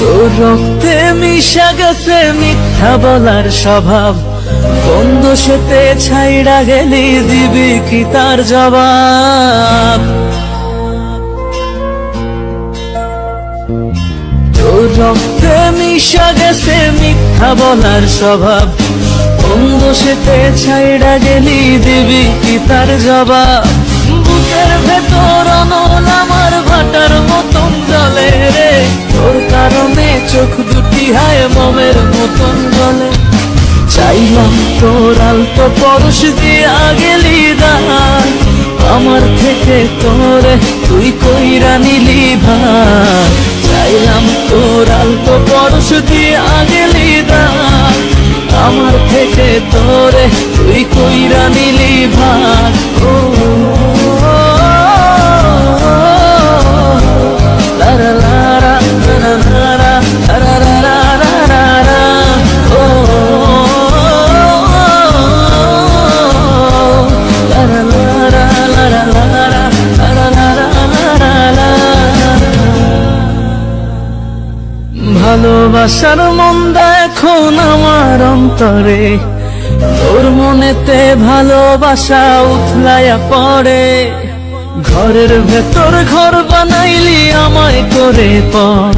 তোর রক্তে মিশা গেছে মিথ্যা বলার স্বভাব, বন্ধ সেতে ছাইড়া গেলি দিবি কি তার জবাব? তোর রক্তে মিশা গেছে মিথ্যা বলার স্বভাব, বন্ধ সেতে ছাইড়া গেলি দিবি কি তার জবাব? বুকের ভেতর অনল আমার ভাটার মতন জলে রে, তোর কারণে চোখ দুটি হায় মোমের মতন জলে। চাইলাম তোর আলতো পরশ দিয়া গেলি দান, আমার থেকে তোরে তুই কইরা নিলি ভাই। চাইলাম তোর আলতো পরশ দিয়া গেলি দান, আমার থেকে তোরে তুই কইরা নিলি ভাই। ও লারা লারা লারা লারা লারা লারা লারা, ও লারা লারা লারা লারা লারা লারা লারা। ভালোবাসার মন্দা এখন আমার অন্তরে, তোর মনেতে ভালোবাসা উথলাইয়া পড়ে। ঘরের ভেতর ঘর বানাইলি আমায় করে পর,